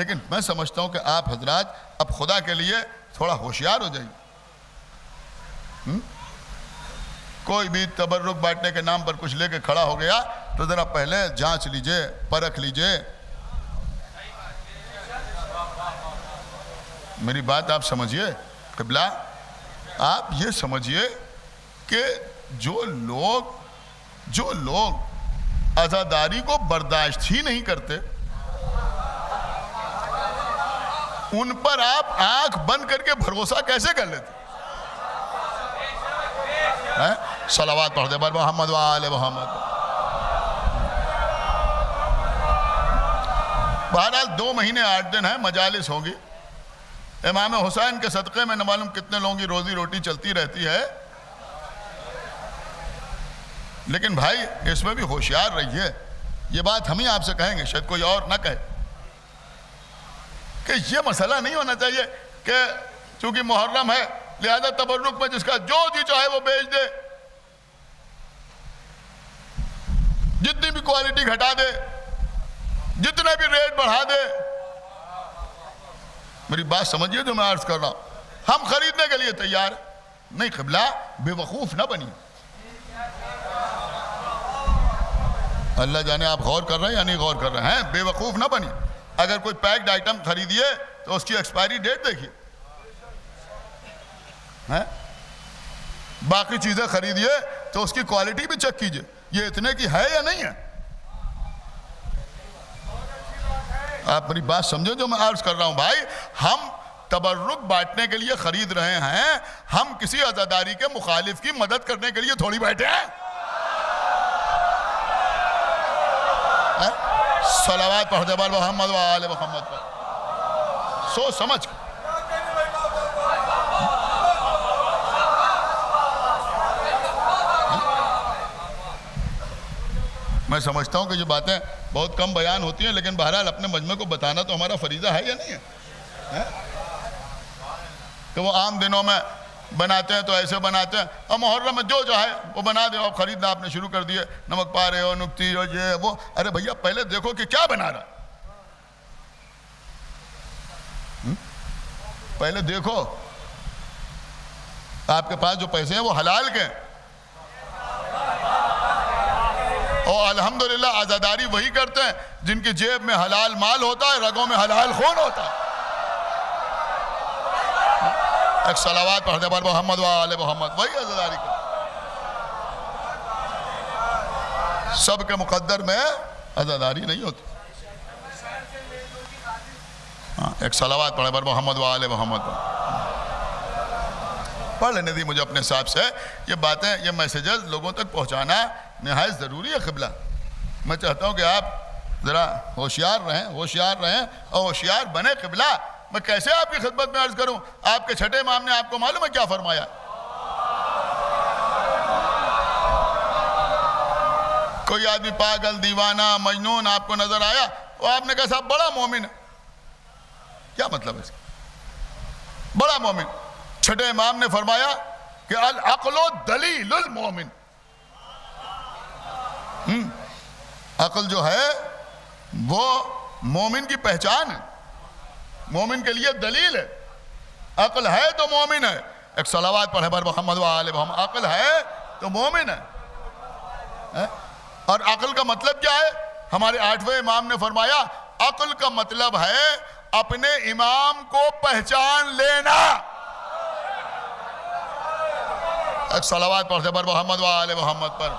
लेकिन मैं समझता हूं कि आप हजरात अब खुदा के लिए थोड़ा होशियार हो जाइए। कोई भी तबर्रुक बांटने के नाम पर कुछ लेके खड़ा हो गया तो जरा पहले जांच लीजिए, परख लीजिए। मेरी बात आप समझिए क़िबला, आप ये समझिए कि जो लोग आज़ादारी को बर्दाश्त ही नहीं करते, उन पर आप आंख बंद करके भरोसा कैसे कर लेते हैं? सलावत पढ़ दे बर मोहम्मद व आले मोहम्मद। बहरहाल 2 महीने 8 दिन है, मजालिस होगी। इमाम हुसैन के सदक़े में न मालूम कितने लोगों की रोजी रोटी चलती रहती है। लेकिन भाई इसमें भी होशियार रहिए। ये बात हम ही आपसे कहेंगे, शायद कोई और ना कहे, कि ये मसला नहीं होना चाहिए कि चूंकि मुहर्रम है लिहाजा तबर्रुक में जिसका जो जी चाहे वो बेच दे, जितनी भी क्वालिटी घटा दे, जितने भी रेट बढ़ा दे। मेरी बात समझिए जो मैं अर्ज कर रहा हूं। हम खरीदने के लिए तैयार नहीं। क़िबला, बेवकूफ ना बनिए। अल्लाह जाने आप गौर कर रहे हैं या नहीं गौर कर रहे हैं। बेवकूफ ना बनिए। अगर कोई पैक्ड आइटम खरीदिए तो उसकी एक्सपायरी डेट देखिए, हैं? बाकी चीजें खरीदिए तो उसकी क्वालिटी भी चेक कीजिए, ये इतने की है या नहीं है। आप मेरी बात समझो जो मैं अर्ज कर रहा हूं। भाई हम तबर्रुक बांटने के लिए खरीद रहे हैं, हम किसी आज़ादारी के मुखालिफ की मदद करने के लिए थोड़ी बैठे हैं। सलावत पढ़ दे बर मोहम्मद व आले मोहम्मद पर। सोच समझ मैं समझता हूं कि ये बातें बहुत कम बयान होती हैं, लेकिन बहरहाल अपने मजमे को बताना तो हमारा फरीज़ा है या नहीं है? कि वो आम दिनों में बनाते हैं तो ऐसे बनाते हैं, और मुहर्रम में जो है वो बना दे और खरीदना आपने शुरू कर दिए, नमक पारे और नुक्ती और ये वो। अरे भैया पहले देखो कि क्या बना रहा, पहले देखो आपके पास जो पैसे हैं वो हलाल के हैं। और अल्हम्दुलिल्लाह आज़ादारी वही करते हैं जिनकी जेब में हलाल माल होता है, रगों में हलाल खून होता है। एक सलावत पढ़ दे बर मोहम्मद व आले मोहम्मद। वही आज़ादारी का सबके मुकद्दर में आज़ादारी नहीं होती। हाँ, एक सलावत पढ़े बर मोहम्मद व आले मोहम्मद। पढ़ लेने दी मुझे अपने हिसाब से। ये बातें, ये मैसेजेस लोगों तक पहुंचाना निहायत ज़रूरी है। क़िबला, मैं चाहता हूं कि आप ज़रा होशियार रहें और होशियार बने। क़िबला, मैं कैसे आपकी खिदमत में अर्ज करूं? आपके छठे इमाम ने आपको मालूम है क्या फरमाया? कोई आदमी पागल, दीवाना, मजनून आपको नजर आया और आपने कहा साहब बड़ा मोमिन है। क्या मतलब है इसका? बड़ा मोमिन। छठे इमाम ने फरमाया कि अल अक्लो दलीलुल मोमिन। अक्ल जो है वो मोमिन की पहचान है, मोमिन के लिए दलील है। अक्ल है तो मोमिन है। एक सलावत पढ़े बर मोहम्मद व आले मोहम्मद। अक्ल है तो मोमिन है? और अक्ल का मतलब क्या है? हमारे 8वें इमाम ने फरमाया अक्ल का मतलब है अपने इमाम को पहचान लेना। एक सलावत पढ़े बर मोहम्मद व आले मोहम्मद पर।